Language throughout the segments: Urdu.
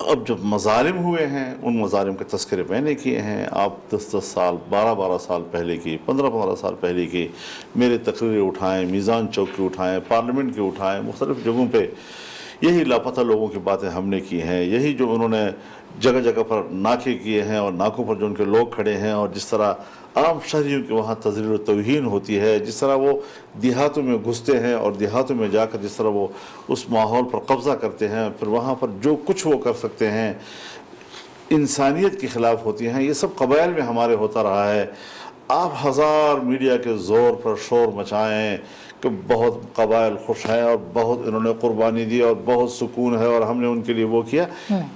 اب جب مظالم ہوئے ہیں ان مظالم کے تذکرے میں نے کیے ہیں. آپ 10-10 سال 12-12 سال پہلے کی 15-15 سال پہلے کی میرے تقریریں اٹھائیں, میزان چوک کی اٹھائیں, پارلیمنٹ کی اٹھائیں, مختلف جگہوں پہ یہی لاپتہ لوگوں کی باتیں ہم نے کی ہیں. یہی جو انہوں نے جگہ جگہ پر ناکے کیے ہیں اور ناکوں پر جو ان کے لوگ کھڑے ہیں, اور جس طرح عام شہریوں کی وہاں تذلیل و توہین ہوتی ہے, جس طرح وہ دیہاتوں میں گھستے ہیں اور دیہاتوں میں جا کر جس طرح وہ اس ماحول پر قبضہ کرتے ہیں, پھر وہاں پر جو کچھ وہ کر سکتے ہیں انسانیت کے خلاف ہوتی ہیں, یہ سب قبائل میں ہمارے ہوتا رہا ہے. آپ ہزار میڈیا کے زور پر شور مچائیں کہ بہت قبائل خوش ہیں اور بہت انہوں نے قربانی دی اور بہت سکون ہے اور ہم نے ان کے لیے وہ کیا.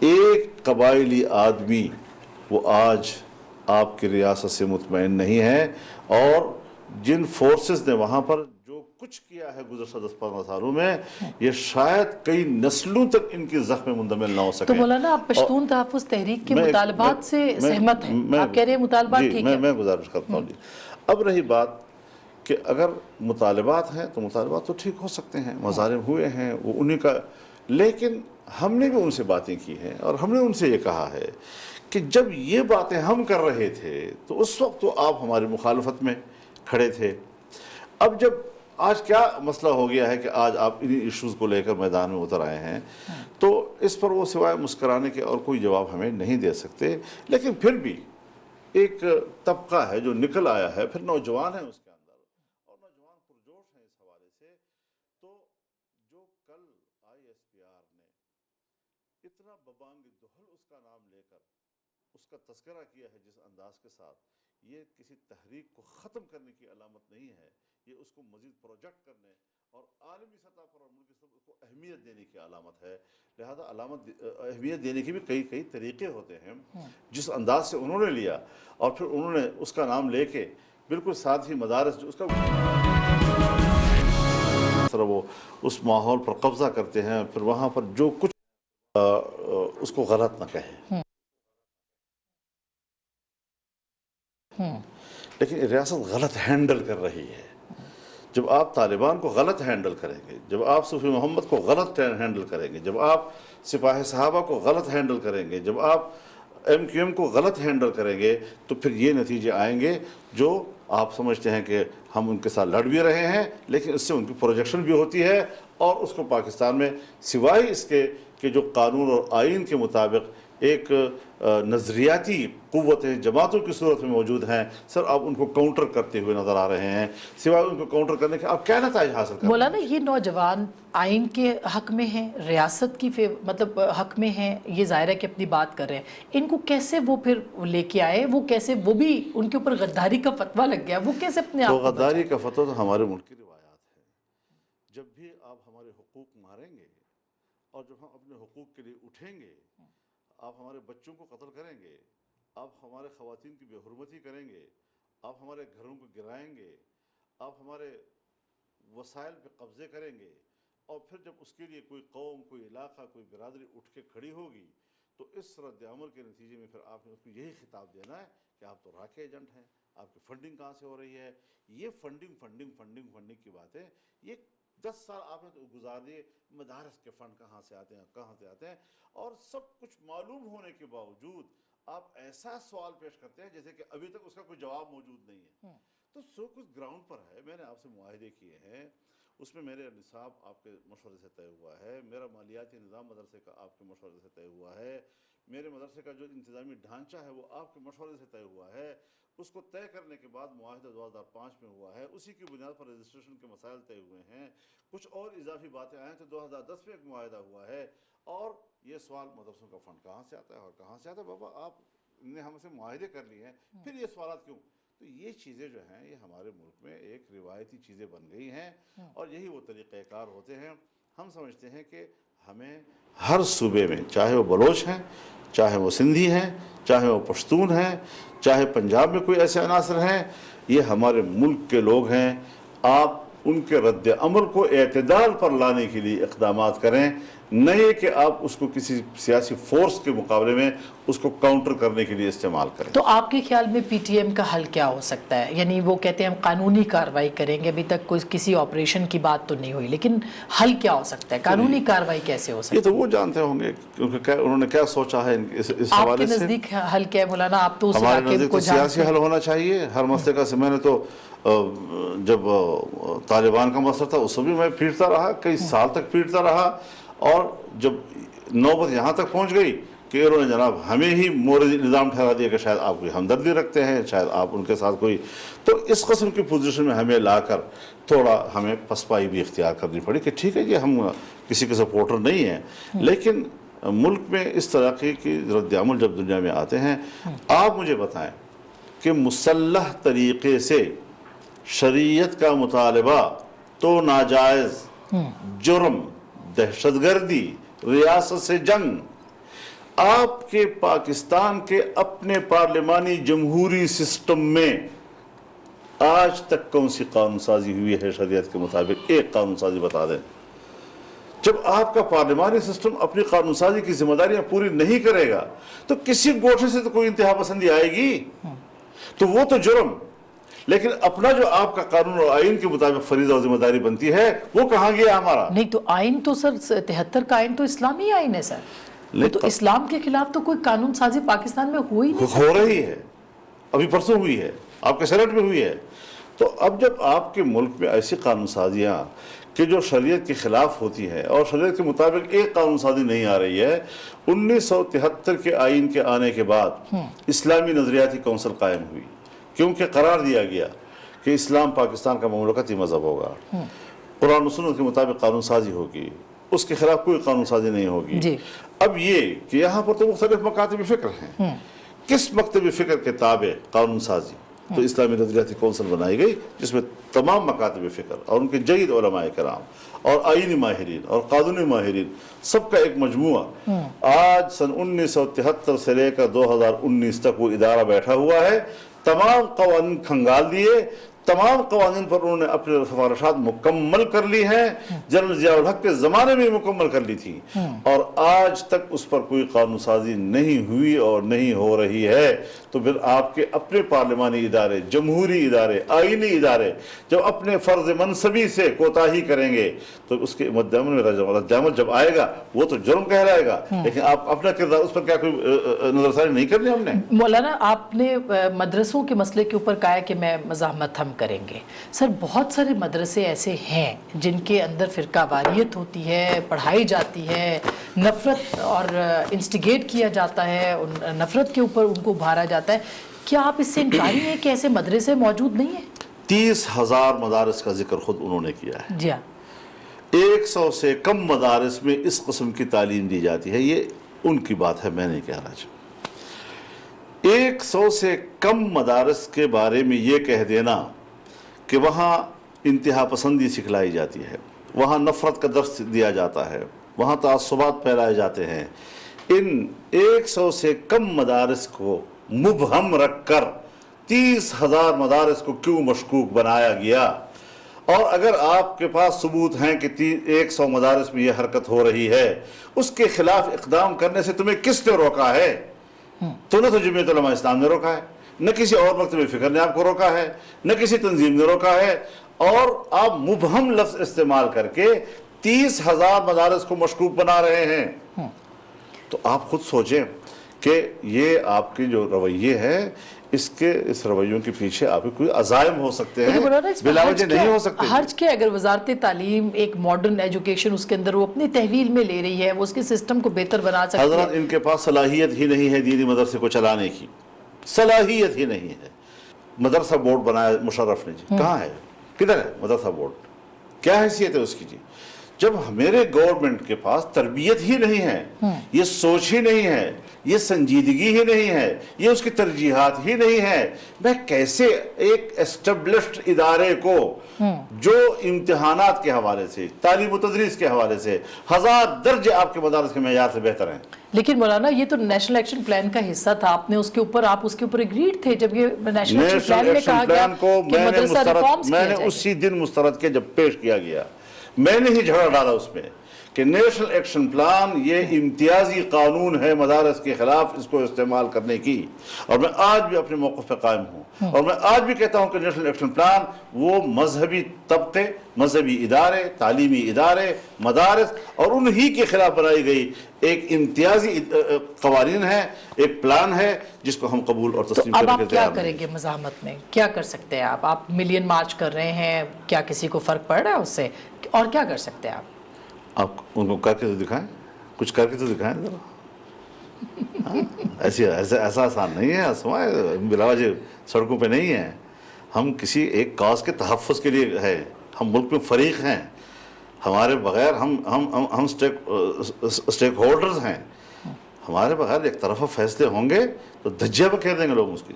ایک قبائلی آدمی وہ آج آپ کی ریاست سے مطمئن نہیں ہے, اور جن فورسز نے وہاں پر جو کچھ کیا ہے گزشتہ 10-15 سالوں میں, یہ شاید کئی نسلوں تک ان کی زخم مندمل نہ ہو سکے. تو مولانا آپ پشتون تحفظ تحریک کے مطالبات سے سہمت ہیں؟ آپ کہہ رہے ہیں مطالبات ٹھیک ہیں. میں گزارش کرتا ہوں جی. اب رہی بات کہ اگر مطالبات ہیں تو مطالبات تو ٹھیک ہو سکتے ہیں, مظالم ہوئے ہیں وہ انہیں کا, لیکن ہم نے بھی ان سے باتیں کی ہیں اور ہم نے ان سے یہ کہا ہے کہ جب یہ باتیں ہم کر رہے تھے تو اس وقت تو آپ ہماری مخالفت میں کھڑے تھے. اب جب آج کیا مسئلہ ہو گیا ہے کہ آج آپ انہی ایشوز کو لے کر میدان میں اتر آئے ہیں, تو اس پر وہ سوائے مسکرانے کے اور کوئی جواب ہمیں نہیں دے سکتے. لیکن پھر بھی ایک طبقہ ہے جو نکل آیا ہے, پھر نوجوان ہیں اس کے اندر اور نوجوان پرجوش ہیں اس حوالے سے. تو جو کل ISPR نے اتنا ببانگ دہل اس کا نام لے کر اس کا تذکرہ کیا ہے جس انداز کے ساتھ, یہ کسی تحریک کو ختم کرنے کی علامت نہیں ہے, یہ اس کو مزید پروجیکٹ کرنے اور عالمی سطح پر اور ملکی سطح کو اہمیت دینے کی علامت ہے. لہذا اہمیت دینے کے بھی کئی طریقے ہوتے ہیں. جس انداز سے انہوں نے لیا اور پھر انہوں نے اس کا نام لے کے بالکل ساتھ ہی مدارس جو اس کا وہ اس ماحول پر قبضہ کرتے ہیں, پھر وہاں پر جو کچھ اس کو غلط نہ کہیں. لیکن ریاست غلط ہینڈل کر رہی ہے. جب آپ طالبان کو غلط ہینڈل کریں گے, جب آپ صوفی محمد کو غلط ہینڈل کریں گے, جب آپ سپاہ صحابہ کو غلط ہینڈل کریں گے, جب آپ MQM کو غلط ہینڈل کریں گے, تو پھر یہ نتیجے آئیں گے جو آپ سمجھتے ہیں کہ ہم ان کے ساتھ لڑ بھی رہے ہیں, لیکن اس سے ان کی پروجیکشن بھی ہوتی ہے, اور اس کو پاکستان میں سوائے اس کے کہ جو قانون اور آئین کے مطابق ایک نظریاتی قوتیں جماعتوں کی صورت میں موجود ہیں, سر آپ ان کو کاؤنٹر کرتے ہوئے نظر آ رہے ہیں. سوائے ان کو کاؤنٹر کرنے کے آپ کیا نتائج حاصل کریں؟ مولانا یہ نوجوان آئین کے حق میں ہیں, ریاست کی مطلب حق میں ہیں, یہ ظاہر ہے کہ اپنی بات کر رہے ہیں, ان کو کیسے وہ پھر لے کے آئے, وہ کیسے, وہ بھی ان کے اوپر غداری کا فتویٰ لگ گیا, وہ کیسے اپنے آپ کو بچائیں؟ غداری کا فتویٰ تو ہمارے ملک کی روایات ہے. جب بھی آپ ہمارے حقوق ماریں گے اور جب ہم اپنے حقوق کے لیے اٹھیں گے, آپ ہمارے بچوں کو قتل کریں گے, آپ ہمارے خواتین کی بے حرمتی کریں گے, آپ ہمارے گھروں کو گرائیں گے, آپ ہمارے وسائل پہ قبضے کریں گے, اور پھر جب اس کے لیے کوئی قوم, کوئی علاقہ, کوئی برادری اٹھ کے کھڑی ہوگی, تو اس رد عمل کے نتیجے میں پھر آپ نے اس کو یہی خطاب دینا ہے کہ آپ تو راکے ایجنٹ ہیں, آپ کی فنڈنگ کہاں سے ہو رہی ہے. یہ فنڈنگ کی بات ہے. یہ 10 سال آپ نے تو گزار دیے, مدارس کے فنڈ کہاں سے آتے ہیں, اور سب کچھ معلوم ہونے کے باوجود آپ ایسا سوال پیش کرتے ہیں جیسے کہ ابھی تک اس کا کوئی جواب موجود نہیں ہے. تو سو کچھ گراؤنڈ پر ہے. میں نے آپ سے معاہدے کیے ہیں, اس میں میرے نصاب آپ کے مشورے سے طے ہوا ہے, میرا مالیاتی نظام مدرسے کا آپ کے مشورے سے طے ہوا ہے, میرے مدرسے کا جو انتظامی ڈھانچہ ہے وہ آپ کے مشورے سے طے ہوا ہے. اس کو طے کرنے کے بعد معاہدہ 2005 میں ہوا ہے, اسی کی بنیاد پر رجسٹریشن کے مسائل طے ہوئے ہیں. کچھ اور اضافی باتیں آئیں تو 2010 میں ایک معاہدہ ہوا ہے. اور یہ سوال مدرسوں کا فنڈ کہاں سے آتا ہے اور کہاں سے آتا ہے, بابا آپ نے ہم سے معاہدے کر لیے ہیں, پھر یہ سوالات کیوں؟ تو یہ چیزیں جو ہیں یہ ہمارے ملک میں ایک روایتی چیزیں بن گئی ہیں, اور یہی وہ طریقہ کار ہوتے ہیں. ہم سمجھتے ہیں کہ ہمیں ہر صوبے میں, چاہے وہ بلوچ ہیں, چاہے وہ سندھی ہیں, چاہے وہ پشتون ہیں, چاہے پنجاب میں کوئی ایسے عناصر ہیں, یہ ہمارے ملک کے لوگ ہیں. آپ ان کے رد عمل کو اعتدال پر لانے کے لیے اقدامات کریں، نہ یہ کہ آپ اس کو کسی سیاسی فورس کے مقابلے میں اس کو کاؤنٹر کرنے کے لیے استعمال کریں۔ تو آپ کے خیال میں پی ٹی ایم کا حل کیا ہو سکتا ہے؟ یعنی وہ کہتے ہیں ہم قانونی کارروائی کریں گے، ابھی تک کوئی کسی آپریشن کی بات تو نہیں ہوئی، لیکن حل کیا ہو سکتا ہے؟ قانونی کارروائی کیسے ہو سکتی ہے؟ یہ تو وہ جانتے ہوں گے کیونکہ انہوں نے کیا سوچا ہے اس آپ کے حوالے سے۔ نزدیک حل کیا ہے مولانا؟ آپ تو اس ہمارے علاقے نزدیک کو تو سیاسی جانتے حل ہونا چاہیے ہر مسئلے کا۔ میں نے تو جب طالبان کا مسئلہ تھا اس کو بھی میں پیٹتا رہا، کئی سال تک پیٹتا رہا، اور جب نوبت یہاں تک پہنچ گئی کہ انہوں نے جناب ہمیں ہی مورد نظام ٹھہرا دیا کہ شاید آپ کوئی ہمدردی رکھتے ہیں، شاید آپ ان کے ساتھ کوئی، تو اس قسم کی پوزیشن میں ہمیں لا کر تھوڑا ہمیں پسپائی بھی اختیار کرنی پڑی کہ ٹھیک ہے یہ ہم کسی کے سپورٹر نہیں ہیں، لیکن ملک میں اس طرح کی رد عمل جب دنیا میں آتے ہیں، آپ مجھے بتائیں کہ مسلح طریقے سے شریعت کا مطالبہ تو ناجائز، جرم، دہشت گردی، ریاست سے جنگ، آپ کے پاکستان کے اپنے پارلیمانی جمہوری سسٹم میں آج تک کون سی قانون سازی ہوئی ہے شریعت کے مطابق؟ ایک قانون سازی بتا دیں۔ جب آپ کا پارلیمانی سسٹم اپنی قانون سازی کی ذمہ داریاں پوری نہیں کرے گا تو کسی گوٹھے سے تو کوئی انتہا پسندی آئے گی، تو وہ تو جرم، لیکن اپنا جو آپ کا قانون اور آئین کے مطابق فریضہ و ذمہ داری بنتی ہے وہ کہاں گیا ہمارا؟ نہیں تو آئین تو سر 73 کا آئین تو اسلامی آئین ہے سر، تو اسلام کے خلاف تو کوئی قانون سازی پاکستان میں ہوئی نہیں، ہو رہی ہے، ابھی پرسوں ہوئی ہے، آپ کے سینٹ میں ہوئی ہے۔ تو اب جب آپ کے ملک میں ایسی قانون سازیاں کہ جو شریعت کے خلاف ہوتی ہے اور شریعت کے مطابق ایک قانون سازی نہیں آ رہی ہے، 1973 کے آئین کے آنے کے بعد اسلامی نظریاتی کونسل قائم ہوئی، کیونکہ قرار دیا گیا کہ اسلام پاکستان کا مملکتی مذہب ہوگا، قرآن و سنت کے مطابق قانون سازی ہوگی، اس کے خلاف کوئی قانون سازی نہیں ہوگی۔ اب یہ کہ یہاں پر تو مختلف مکاتب فکر ہیں، کس مکتب فکر کے تابع قانون سازی؟ تو اسلامی نظریاتی کونسل بنائی گئی جس میں تمام مکاتب فکر اور ان کے جید علماء کرام اور آئینی ماہرین اور قانونی ماہرین سب کا ایک مجموعہ آج سن 1973 سے لے کر 2019 تک وہ ادارہ بیٹھا ہوا ہے، تمام قوانین کھنگال دیے، تمام قوانین پر انہوں نے اپنے سفارشات مکمل کر لی ہیں، جنرل ضیاء الحق کے زمانے میں مکمل کر لی تھی، اور آج تک اس پر کوئی قانون سازی نہیں ہوئی اور نہیں ہو رہی ہے۔ تو پھر آپ کے اپنے پارلیمانی ادارے، جمہوری ادارے، آئینی ادارے جب اپنے فرض منصبی سے کوتاہی کریں گے تو اس کے رد عمل جب آئے گا وہ تو جرم کہلائے گا، لیکن آپ اپنا کردار اس پر کیا کوئی نظر ثانی نہیں کرنی ہم نے؟ مولانا آپ نے مدرسوں کے مسئلے کے اوپر کہا ہے کہ میں مزاحمت ہم کریں گے، سر بہت سارے مدرسے ایسے ہیں جن کے اندر فرقہ واریت ہوتی ہے، پڑھائی جاتی ہے، نفرت اور انسٹیگیٹ کیا جاتا ہے، نفرت کے اوپر ان کو ابھارا جاتا ہے، کیا آپ اس سے انکاری ہیں کہ ایسے مدرسے موجود نہیں ہیں؟ 30,000 مدارس کا ذکر خود انہوں نے کیا ہے، جی ہاں، 100 سے کم مدارس میں اس قسم کی تعلیم دی جاتی ہے، یہ ان کی بات ہے، میں نہیں کہہ رہا۔ 100 سے کم مدارس کے بارے میں یہ کہہ دینا کہ وہاں انتہا پسندی سکھلائی جاتی ہے، وہاں نفرت کا درس دیا جاتا ہے، وہاں تعصبات پھیلائے جاتے ہیں، ان 100 سے کم مدارس کو مبہم رکھ کر 30,000 مدارس کو کیوں مشکوک بنایا گیا؟ اور اگر آپ کے پاس ثبوت ہیں کہ 100 مدارس میں یہ حرکت ہو رہی ہے، اس کے خلاف اقدام کرنے سے تمہیں کس نے روکا ہے؟ تو نہ تو جمعیت علماء اسلام نے روکا ہے، نہ کسی اور مکتب فکر نے آپ کو روکا ہے، نہ کسی تنظیم نے روکا ہے، اور آپ مبہم لفظ استعمال کر کے 30,000 مدارس کو مشکوک بنا رہے ہیں۔ تو آپ خود سوچیں کہ یہ آپ کی جو رویے ہے، اس رویوں کے پیچھے آپ کے کوئی عزائم ہو سکتے ہیں، بلا وجہ نہیں ہو سکتے۔ حرج کیا اگر وزارت تعلیم ایک ماڈرن ایجوکیشن اس کے اندر وہ اپنی تحویل میں لے رہی ہے، وہ اس کے سسٹم کو بہتر بنا سکتی ہے؟ حضرت ان کے پاس صلاحیت ہی نہیں ہے دینی مدرسے کو چلانے کی، صلاحیت ہی نہیں ہے۔ مدرسہ بورڈ بنایا مشرف نے، جی کہاں ہے، کدھر ہے مدرسہ بورڈ، کیا حیثیت ہے اس کی؟ جی جب میرے گورنمنٹ کے پاس تربیت ہی نہیں ہے، یہ سوچ ہی نہیں ہے، یہ سنجیدگی ہی نہیں ہے، یہ اس کی ترجیحات ہی نہیں ہے، میں کیسے ایک اسٹیبلشڈ ادارے کو جو امتحانات کے حوالے سے، تعلیم و تدریس کے حوالے سے 1000 درجے آپ کے مدارس کے معیار سے بہتر ہیں. لیکن مولانا یہ تو نیشنل ایکشن پلان کا حصہ تھا، آپ نے اس کے اوپر ایگریڈ تھے جب یہ نیشنل ایکشن پلان میں کہا گیا کہ مدرسہ ریفارمز کیا میں نے اسی دن مسترد کیا جب پیش کیا گیا. میں نے ہی جھگڑا ڈالا اس میں کہ نیشنل ایکشن پلان یہ امتیازی قانون ہے مدارس کے خلاف اس کو استعمال کرنے کی، اور میں آج بھی اپنے موقف پہ قائم ہوں، اور میں آج بھی کہتا ہوں کہ نیشنل ایکشن پلان وہ مذہبی طبقے، مذہبی ادارے، تعلیمی ادارے، مدارس اور انہی کے خلاف بنائی گئی ایک امتیازی قوانین ہے، ایک پلان ہے جس کو ہم قبول اور تسلیم اب کرنے کے آپ کیا تیار کریں گے مزاحمت میں؟ کیا کر سکتے ہیں آپ ملین مارچ کر رہے ہیں، کیا کسی کو فرق پڑ رہا ہے اس سے؟ اور کیا کر سکتے ہیں آپ ان کو کر کے تو دکھائیں، کچھ کر کے تو دکھائیں ذرا. ایسا آسان نہیں ہے آسمائے، بلا وجہ سڑکوں پہ نہیں ہیں. ہم کسی ایک کاز کے تحفظ کے لیے ہے، ہم ملک میں فریق ہیں، ہمارے بغیر ہم اسٹیک ہولڈرز ہیں، ہمارے بغیر ایک طرفہ فیصلے ہوں گے تو دھجیہ پہ کہہ دیں گے لوگ اس کی.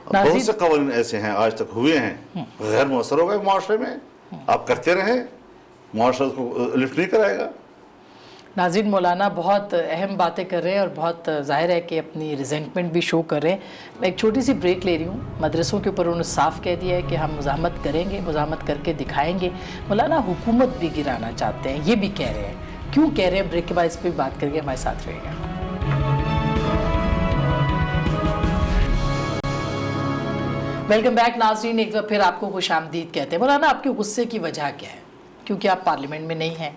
بہت سے قوانین ایسے ہیں آج تک ہوئے ہیں غیر مؤثر ہو گئے معاشرے میں، آپ کرتے رہیں، معاشرہ کو لفٹ نہیں کرائے گا. ناظرین، مولانا بہت اہم باتیں کر رہے ہیں اور بہت ظاہر ہے کہ اپنی ریزنٹمنٹ بھی شو کر رہے ہیں. میں ایک چھوٹی سی بریک لے رہی ہوں. مدرسوں کے اوپر انہوں نے صاف کہہ دیا ہے کہ ہم مزاحمت کریں گے، مزاحمت کر کے دکھائیں گے. مولانا حکومت بھی گرانا چاہتے ہیں، یہ بھی کہہ رہے ہیں. کیوں کہہ رہے ہیں؟ بریک کے بعد اس پہ بھی بات کریں گے. ہمارے ساتھ رہے گا. ویلکم بیک ناظرین، ایک بار پھر آپ کو خوش آمدید کہتے ہیں. مولانا آپ کے غصے کی وجہ کیا ہے؟ کیونکہ آپ پارلیمنٹ میں نہیں ہیں،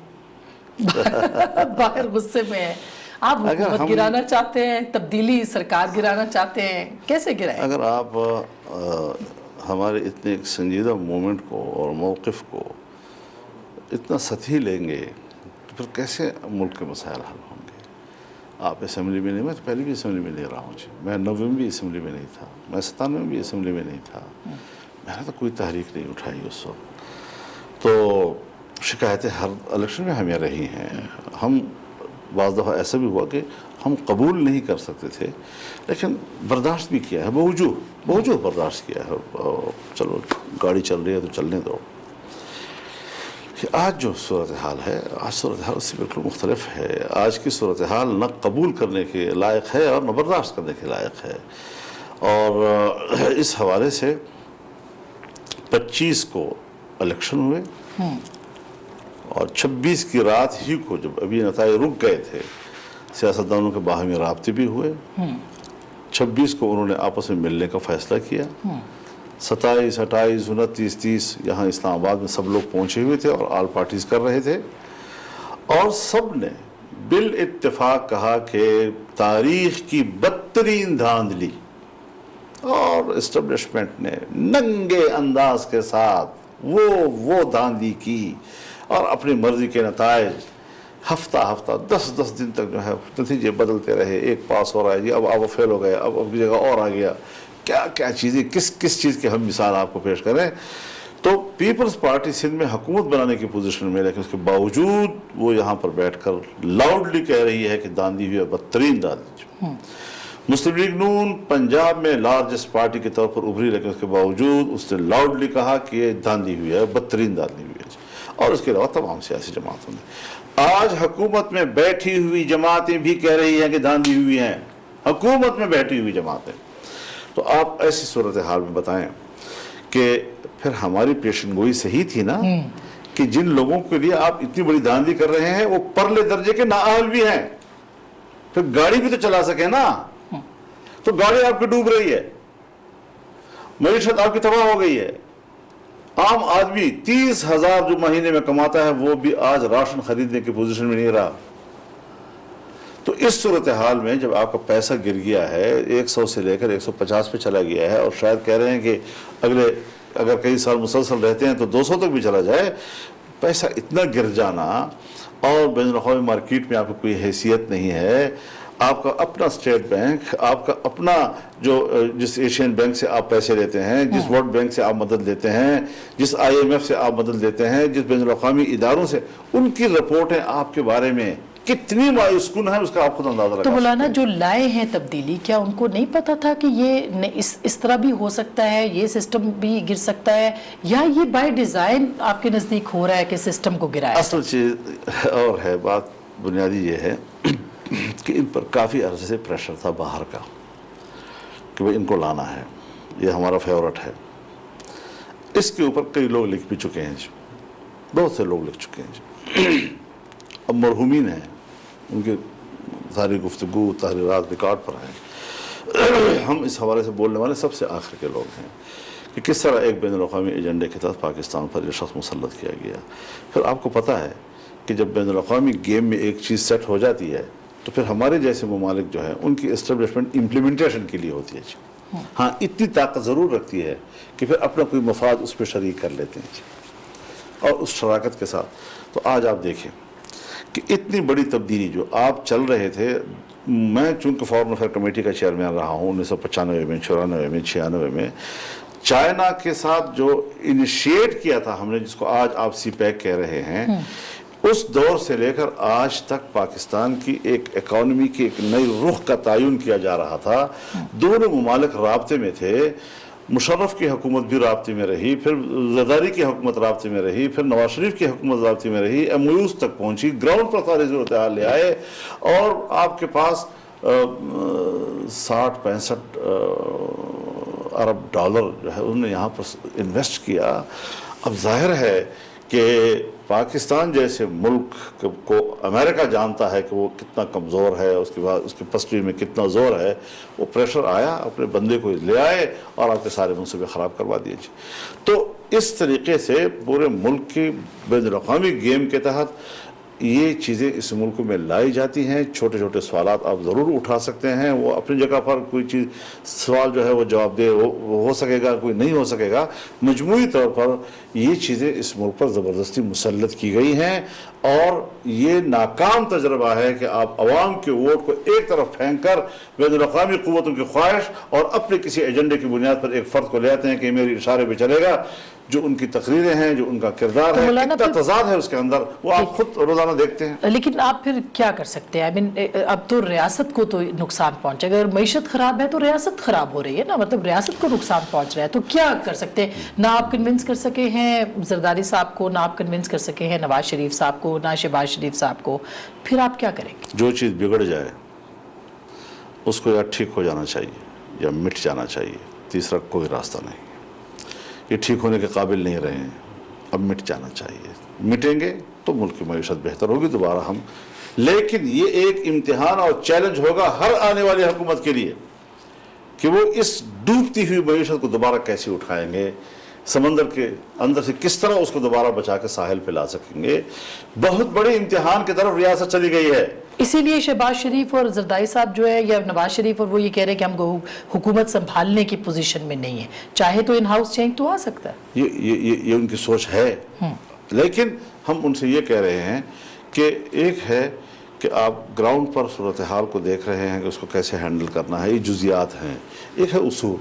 باہر غصے میں ہیں. آپ حکومت گرانا چاہتے ہیں، تبدیلی سرکار گرانا چاہتے ہیں، کیسے گرائیں؟ اگر آپ ہمارے اتنے ایک سنجیدہ مومنٹ کو اور موقف کو اتنا سطحی لیں گے تو پھر کیسے ملک کے مسائل حل ہوں گے؟ آپ اسمبلی میں نہیں، میں تو پہلے بھی اسمبلی میں لے رہا ہوں جی. میں 90 میں بھی اسمبلی میں نہیں تھا، میں 97 میں بھی اسمبلی میں نہیں تھا. میں نے تو کوئی تحریک نہیں اٹھائی اس وقت. تو شکایتیں ہر الیکشن میں ہمیں رہی ہیں. ہم بعض دفعہ ایسا بھی ہوا کہ ہم قبول نہیں کر سکتے تھے لیکن برداشت بھی کیا ہے، بوجھ برداشت کیا ہے. چلو گاڑی چل رہی ہے تو چلنے دو. آج جو صورتحال ہے، آج صورتحال اس سے بالکل مختلف ہے. آج کی صورتحال نہ قبول کرنے کے لائق ہے اور نہ برداشت کرنے کے لائق ہے. اور اس حوالے سے 25 کو الیکشن ہوئے اور 26 کی رات ہی کو جب ابھی نتائج رک گئے تھے، سیاستدانوں کے باہمی رابطے بھی ہوئے. 26 کو انہوں نے آپس میں ملنے کا فیصلہ کیا. 27، 28، 29، 30 یہاں اسلام آباد میں سب لوگ پہنچے ہوئے تھے اور آل پارٹیز کر رہے تھے، اور سب نے بالاتفاق کہا کہ تاریخ کی بدترین دھاندلی اور اسٹیبلشمنٹ نے ننگے انداز کے ساتھ وہ دھاندلی کی اور اپنی مرضی کے نتائج ہفتہ 10 دن تک جو ہے نتیجے بدلتے رہے. ایک پاس ہو رہا ہے جی، اب فیل ہو گئے، اب جگہ اور آ گیا. کیا چیزیں، کس چیز کی ہم مثال آپ کو پیش کریں. تو پیپلز پارٹی سندھ میں حکومت بنانے کی پوزیشن میں، لیکن اس کے باوجود وہ یہاں پر بیٹھ کر لاؤڈلی کہہ رہی ہے کہ دھاندلی ہوئی ہے، بدترین دھاندلی. مسلم لیگ نون پنجاب میں لارجسٹ پارٹی کے طور پر ابھری، لیکن اس کے باوجود اس نے لاؤڈلی کہا کہ یہ دھاندلی ہوئی ہے، بدترین دھاندلی ہوئی ہے. اور اس کے علاوہ تمام سیاسی جماعتوں نے. آج حکومت میں بیٹھی ہوئی جماعتیں بھی کہہ رہی ہیں کہ دھاندلی ہوئی ہیں. حکومت میں بیٹھی ہوئی جماعتیں. تو آپ ایسی صورتحال میں بتائیں کہ پھر ہماری پیشن گوئی صحیح تھی نا، کہ جن لوگوں کے لیے آپ اتنی بڑی دھاندلی کر رہے ہیں وہ پرلے درجے کے نااہل بھی ہیں. پھر گاڑی بھی تو چلا سکیں نا. تو گاڑی آپ کی ڈوب رہی ہے، معیشت آپ کی تباہ ہو گئی ہے. عام آدمی 30,000 جو مہینے میں کماتا ہے وہ بھی آج راشن خریدنے کی پوزیشن میں نہیں رہا. تو اس صورتحال میں جب آپ کا پیسہ گر گیا ہے، 100 سے لے کر 150 پہ چلا گیا ہے، اور شاید کہہ رہے ہیں کہ اگر کئی سال مسلسل رہتے ہیں تو 200 تک بھی چلا جائے، پیسہ اتنا گر جانا، اور بین الاقوامی مارکیٹ میں آپ کو کوئی حیثیت نہیں ہے، آپ کا اپنا اسٹیٹ بینک، آپ کا اپنا جو جس ایشین بینک سے آپ پیسے لیتے ہیں، جس ورلڈ بینک سے آپ مدد لیتے ہیں، جس IMF سے آپ مدد لیتے ہیں، جس بین الاقوامی اداروں سے، ان کی رپورٹیں آپ کے بارے میں کتنی مایوس کن ہیں اس کا آپ خود اندازہ لگا تو مولانا سکتے جو لائے ہیں تبدیلی، کیا ان کو نہیں پتا تھا کہ یہ اس طرح بھی ہو سکتا ہے، یہ سسٹم بھی گر سکتا ہے، یا یہ بائی ڈیزائن آپ کے نزدیک ہو رہا ہے کہ سسٹم کو گرایا؟ اصل چیز اور ہے، بات بنیادی یہ ہے کہ ان پر کافی عرصے سے پریشر تھا باہر کا کہ بھئی ان کو لانا ہے، یہ ہمارا فیورٹ ہے. اس کے اوپر کئی لوگ لکھ بھی چکے ہیں جی، بہت سے لوگ لکھ چکے ہیں جی. اب مرحومین ہیں، ان کی ساری گفتگو تحریرات ریکارڈ پر ہیں. ہم اس حوالے سے بولنے والے سب سے آخر کے لوگ ہیں کہ کس طرح ایک بین الاقوامی ایجنڈے کے تحت پاکستان پر یہ شخص مسلط کیا گیا. پھر آپ کو پتہ ہے کہ جب بین الاقوامی گیم میں ایک چیز سیٹ ہو جاتی ہے تو پھر ہمارے جیسے ممالک جو ہیں ان کی اسٹیبلشمنٹ امپلیمنٹیشن کے لیے ہوتی ہے جی. ہاں اتنی طاقت ضرور رکھتی ہے کہ پھر اپنا کوئی مفاد اس پہ شریک کر لیتے ہیں جی، اور اس شراکت کے ساتھ. تو آج آپ دیکھیں کہ اتنی بڑی تبدیلی جو آپ چل رہے تھے، میں چونکہ فارن افیئر کمیٹی کا چیئرمین رہا ہوں 1995 میں، 94 میں، 96 میں، چائنا کے ساتھ جو انیشیٹ کیا تھا ہم نے، جس کو آج آپ سی پیک کہہ رہے ہیں، اس دور سے لے کر آج تک پاکستان کی ایک اکانومی کی ایک نئی رخ کا تعین کیا جا رہا تھا. دونوں ممالک رابطے میں تھے، مشرف کی حکومت بھی رابطے میں رہی، پھر زرداری کی حکومت رابطے میں رہی، پھر نواز شریف کی حکومت رابطے میں رہی، MOUs تک پہنچی، گراؤنڈ پر ساری صورتحال لے آئے، اور آپ کے پاس 60-65 ارب ڈالر جو ہے انہوں نے یہاں پر انویسٹ کیا. اب ظاہر ہے کہ پاکستان جیسے ملک کو امریکہ جانتا ہے کہ وہ کتنا کمزور ہے، اس کے بعد اس کی پسٹی میں کتنا زور ہے. وہ پریشر آیا، اپنے بندے کو لے آئے اور آپ کے سارے منصوبے خراب کروا دیے جی. تو اس طریقے سے پورے ملک کی بین الاقوامی گیم کے تحت یہ چیزیں اس ملک میں لائی جاتی ہیں. چھوٹے چھوٹے سوالات آپ ضرور اٹھا سکتے ہیں، وہ اپنی جگہ پر کوئی چیز سوال جو ہے وہ جواب دہ ہو سکے گا، کوئی نہیں ہو سکے گا. مجموعی طور پر یہ چیزیں اس ملک پر زبردستی مسلط کی گئی ہیں، اور یہ ناکام تجربہ ہے کہ آپ عوام کے ووٹ کو ایک طرف پھینک کر بین الاقوامی قوتوں کی خواہش اور اپنے کسی ایجنڈے کی بنیاد پر ایک فرد کو لے آتے ہیں کہ میرے اشارے پہ چلے گا. جو ان کی تقریریں ہیں، جو ان کا کردار ہے، کتنا تضاد ہے اس کے اندر، وہ آپ خود روزانہ دیکھتے ہیں. لیکن آپ پھر کیا کر سکتے ہیں؟ اب تو ریاست کو تو نقصان پہنچے گا، اگر معیشت خراب ہے تو ریاست خراب ہو رہی ہے نا، مطلب ریاست کو نقصان پہنچ رہا ہے. تو کیا کر سکتے ہیں؟ نہ آپ کنونس کر سکے ہیں زرداری صاحب کو، نہ آپ کنونس کر سکے ہیں نواز شریف صاحب کو، نہ شہباز شریف صاحب کو. پھر آپ کیا کریں گے؟ جو چیز بگڑ جائے اس کو یا ٹھیک ہو جانا چاہیے یا مٹ جانا چاہیے، تیسرا کوئی راستہ نہیں. یہ ٹھیک ہونے کے قابل نہیں رہے ہیں، اب مٹ جانا چاہیے. مٹیں گے تو ملک کی معیشت بہتر ہوگی دوبارہ ہم. لیکن یہ ایک امتحان اور چیلنج ہوگا ہر آنے والی حکومت کے لیے کہ وہ اس ڈوبتی ہوئی معیشت کو دوبارہ کیسے اٹھائیں گے، سمندر کے اندر سے کس طرح اس کو دوبارہ بچا کے ساحل پہ لا سکیں گے. بہت بڑے امتحان کی طرف ریاست چلی گئی ہے. اسی لیے شہباز شریف اور زرداری صاحب جو ہے، یا نواز شریف، اور وہ یہ کہہ رہے ہیں کہ ہم حکومت سنبھالنے کی پوزیشن میں نہیں ہے، چاہے تو ان ہاؤس چینج تو آ سکتا ہے. یہ ان کی سوچ ہے. لیکن ہم ان سے یہ کہہ رہے ہیں کہ ایک ہے کہ آپ گراؤنڈ پر صورتحال کو دیکھ رہے ہیں کہ اس کو کیسے ہینڈل کرنا ہے، یہ جزیات ہیں. ایک ہے اصول،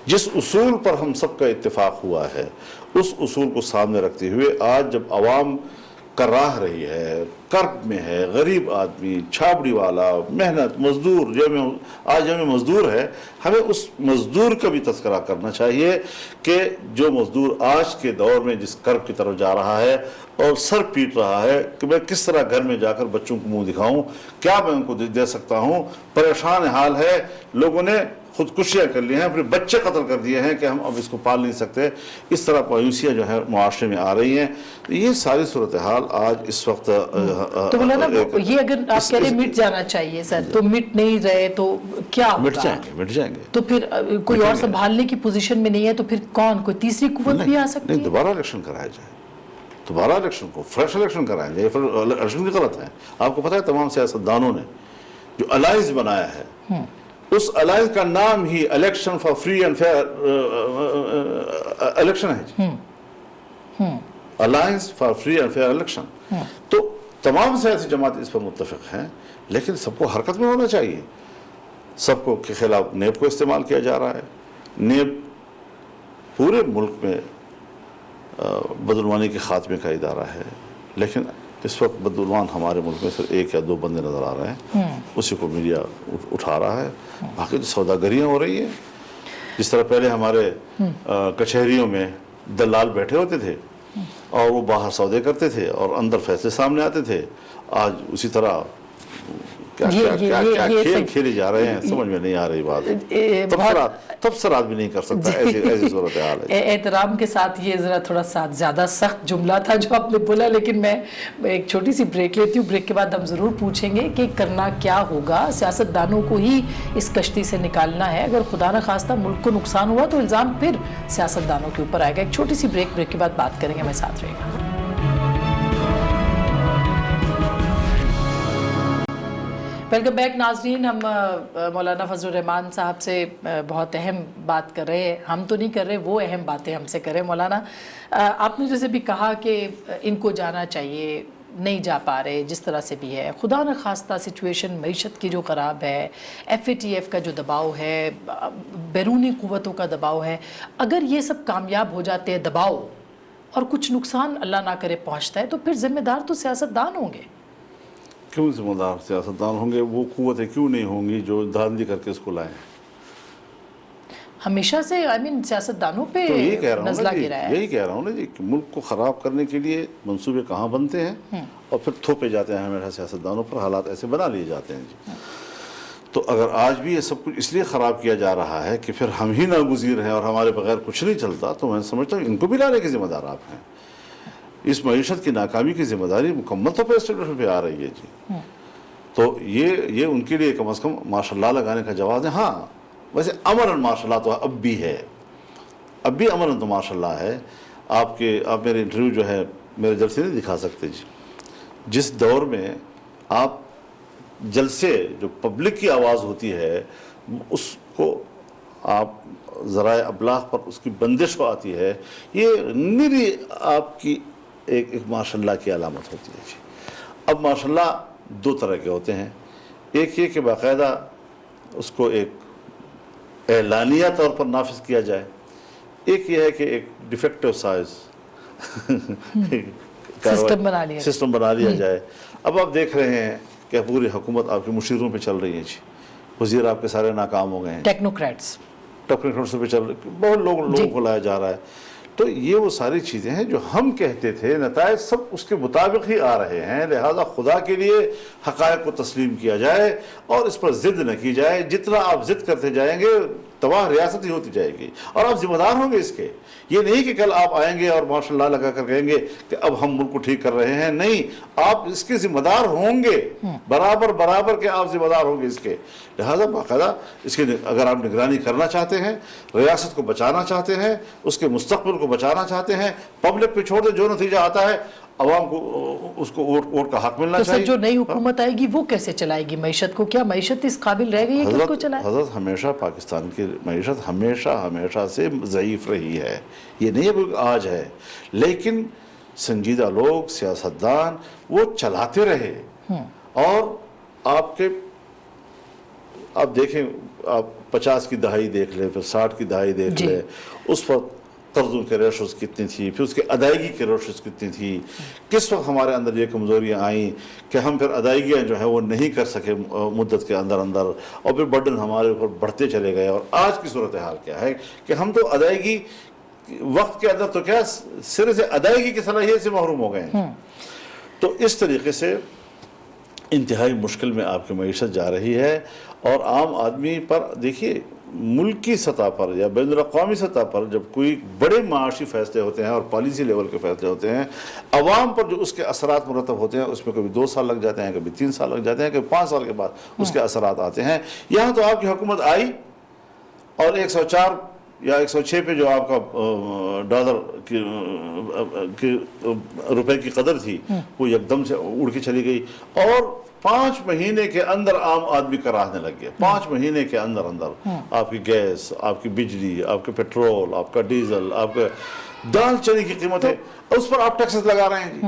جس اصول پر ہم سب کا اتفاق ہوا ہے، اس اصول کو سامنے رکھتے ہوئے آج جب عوام کراہ رہی ہے، کرب میں ہے، غریب آدمی، چھابڑی والا، محنت مزدور، آج ہمیں مزدور ہے، ہمیں اس مزدور کا بھی تذکرہ کرنا چاہیے کہ جو مزدور آج کے دور میں جس کرب کی طرف جا رہا ہے اور سر پیٹ رہا ہے کہ میں کس طرح گھر میں جا کر بچوں کو منہ دکھاؤں، کیا میں ان کو دے سکتا ہوں. پریشان حال ہے، لوگوں نے خودکشیاں کر لی ہیں، اپنے بچے قتل کر دیے ہیں کہ ہم اب اس کو پال نہیں سکتے. اس طرح مایوسیاں جو ہے معاشرے میں آ رہی ہیں. یہ ساری صورتحال آج اس وقت تو مولانا یہ اگر آپ کہہ رہے مٹ جانا چاہیے سر، تو مٹ نہیں رہے تو کیا ہوگا؟ مٹ جائیں گے. تو پھر کوئی اور سنبھالنے کی پوزیشن میں نہیں ہے تو پھر کون، کوئی تیسری قوت بھی آ سکتی ہے؟ نہیں، دوبارہ الیکشن کرایا جائے، دوبارہ الیکشن کو فریش الیکشن کرایا جائے. الیکشن بھی غلط ہے. آپ کو پتہ ہے تمام سیاستدانوں نے جو الائنس بنایا ہے، اس الائنس کا نام ہی election for free and fair election ہے جی. Alliance for free and fair election. تو تمام سیاسی جماعتیں اس پر متفق ہیں، لیکن سب کو حرکت میں ہونا چاہیے. سب کو کے خلاف نیب کو استعمال کیا جا رہا ہے. نیب پورے ملک میں بدعنوانی کے خاتمے کا ادارہ ہے، لیکن اس وقت بدعنوان ہمارے ملک میں صرف 1 یا 2 بندے نظر آ رہے ہیں. اسی کو میڈیا اٹھا رہا ہے. باقی جو سوداگریاں ہو رہی ہیں، جس طرح پہلے ہمارے کچہریوں میں دلال بیٹھے ہوتے تھے اور وہ باہر سودے کرتے تھے اور اندر فیصلے سامنے آتے تھے، آج اسی طرح کیا کھیل کھیلے جا رہے ہیں، سمجھ میں نہیں آ رہی بات. تبصرات بھی نہیں کر سکتا، ایسی صورتحال ہے. احترام کے ساتھ یہ ذرا تھوڑا سا زیادہ سخت جملہ تھا جو آپ نے بولا، لیکن میں ایک چھوٹی سی بریک لیتی ہوں. بریک کے بعد ہم ضرور پوچھیں گے کہ کرنا کیا ہوگا. سیاستدانوں کو ہی اس کشتی سے نکالنا ہے. اگر خدا نہ خواستہ ملک کو نقصان ہوا تو الزام پھر سیاستدانوں کے اوپر آئے گا. ایک چھوٹی سی بریک کے بعد بات کریں گے. ہمیں ساتھ رہے گا. ویلکم بیک ناظرین. ہم مولانا فضل الرحمان صاحب سے بہت اہم بات کر رہے ہیں. ہم تو نہیں کر رہے، وہ اہم باتیں ہم سے کر رہے ہیں. مولانا آپ نے جیسے بھی کہا کہ ان کو جانا چاہیے، نہیں جا پا رہے جس طرح سے بھی ہے. خدا نہ خواستہ سچویشن معیشت کی جو خراب ہے، FATF کا جو دباؤ ہے، بیرونی قوتوں کا دباؤ ہے، اگر یہ سب کامیاب ہو جاتے ہیں دباؤ اور کچھ نقصان اللہ نہ کرے پہنچتا ہے تو پھر ذمہ دار تو سیاستدان ہوں گے. کیوں ذمہ دار سیاستدان ہوں گے؟ وہ قوتیں کیوں نہیں ہوں گی جو دھاندلی کر کے اس کو لائیں؟ ہمیشہ سے سیاستدانوں پہ نزلہ گرا ہے. یہی کہہ رہا ہوں نا جی، کہ ملک کو خراب کرنے کے لیے منصوبے کہاں بنتے ہیں اور پھر تھوپے جاتے ہیں ہمیشہ سیاستدانوں پر. حالات ایسے بنا لیے جاتے ہیں جی. تو اگر آج بھی یہ سب کچھ اس لیے خراب کیا جا رہا ہے کہ پھر ہم ہی ناگزیر ہیں اور ہمارے بغیر کچھ نہیں چلتا، تو میں سمجھتا ہوں ان کو بھی لانے کے ذمہ دار آپ ہیں. اس معیشت کی ناکامی کی ذمہ داری مکمل طور پر اسٹیبلشمنٹ پہ آ رہی ہے جی. تو یہ ان کے لیے کم از کم ماشاء اللہ لگانے کا جواز ہے. ہاں ویسے امن ماشاء اللہ تو اب بھی ہے، اب بھی امن تو ماشاء اللہ ہے. آپ میرے انٹرویو جو ہے میرے جلسے نہیں دکھا سکتے جی. جس دور میں آپ جلسے جو پبلک کی آواز ہوتی ہے اس کو آپ ذرائع ابلاغ پر اس کی بندش کو آتی ہے، یہ نیری آپ کی ایک ماشاء اللہ کی علامت ہوتی ہے جی. اب ماشاء اللہ 2 طرح کے ہوتے ہیں. ایک یہ کہ باقاعدہ اس کو ایک اعلانیہ طور پر نافذ کیا جائے. ایک یہ ہے کہ ایک ڈیفیکٹو سائز سسٹم بنا لیا جائے. اب آپ دیکھ رہے ہیں کہ پوری حکومت آپ کی مشیروں پہ چل رہی ہے جی. وزیر آپ کے سارے ناکام ہو گئے ہیں، ٹیکنوکریٹس پہ چل رہے، بہت لوگوں کو لایا جا رہا ہے. تو یہ وہ ساری چیزیں ہیں جو ہم کہتے تھے، نتائج سب اس کے مطابق ہی آ رہے ہیں. لہذا خدا کے لیے حقائق کو تسلیم کیا جائے اور اس پر ضد نہ کی جائے. جتنا آپ ضد کرتے جائیں گے تباہ ریاست ہی ہوتی جائے گی اور آپ ذمہ دار ہوں گے اس کے. یہ نہیں کہ کل آپ آئیں گے اور ماشاء اللہ لگا کر کہیں گے کہ اب ہم ملک کو ٹھیک کر رہے ہیں. نہیں، آپ اس کے ذمہ دار ہوں گے، برابر کے آپ ذمہ دار ہوں گے اس کے. لہذا باقاعدہ اس کے اگر آپ نگرانی کرنا چاہتے ہیں، ریاست کو بچانا چاہتے ہیں، اس کے مستقبل کو بچانا چاہتے ہیں، پبلک پہ چھوڑ دیں. جو نتیجہ آتا ہے عوام کو اس کو ووٹ کا حق ملنا چاہیے. جو نئی حکومت آئے گی وہ کیسے چلائے گی معیشت کو؟ کیا معیشت اس قابل رہ گئی ہے کہ اس کو چلائے؟ حضرت ہمیشہ پاکستان کی معیشت ہمیشہ سے ضعیف رہی ہے. یہ نہیں ہے کوئی آج ہے، لیکن سنجیدہ لوگ، سیاستدان وہ چلاتے رہے. اور آپ دیکھیں، آپ 50 کی دہائی دیکھ لیں، پھر 60 کی دہائی دیکھ لیں، اس وقت قرضوں کے ریشوز کتنی تھی، پھر اس کی ادائیگی کے ریشوز کتنی تھی. کس وقت ہمارے اندر یہ کمزوریاں آئیں کہ ہم پھر ادائیگیاں جو ہیں وہ نہیں کر سکے مدت کے اندر اور پھر برڈن ہمارے اوپر بڑھتے چلے گئے. اور آج کی صورتحال کیا ہے کہ ہم تو ادائیگی وقت کے اندر تو کیا سرے سے ادائیگی کی صلاحیت سے محروم ہو گئے ہیں. تو اس طریقے سے انتہائی مشکل میں آپ کی معیشت جا رہی ہے. اور عام آدمی پر دیکھیے، ملکی سطح پر یا بین الاقوامی سطح پر جب کوئی بڑے معاشی فیصلے ہوتے ہیں اور پالیسی لیول کے فیصلے ہوتے ہیں، عوام پر جو اس کے اثرات مرتب ہوتے ہیں اس میں کبھی 2 سال لگ جاتے ہیں، کبھی 3 سال لگ جاتے ہیں، کبھی 5 سال کے بعد اس کے اثرات آتے ہیں. یہاں تو آپ کی حکومت آئی اور 104 یا 106 پہ جو آپ کا ڈالر کی روپے کی قدر تھی وہ یکدم سے اڑ کے چلی گئی. اور 5 مہینے کے اندر عام آدمی کراہنے لگ گیا. 5 مہینے کے اندر آپ کی گیس، آپ کی بجلی، آپ کے پیٹرول، آپ کا ڈیزل، آپ کے دال چینی کی قیمتیں، اس پر آپ ٹیکسز لگا رہے ہیں جی.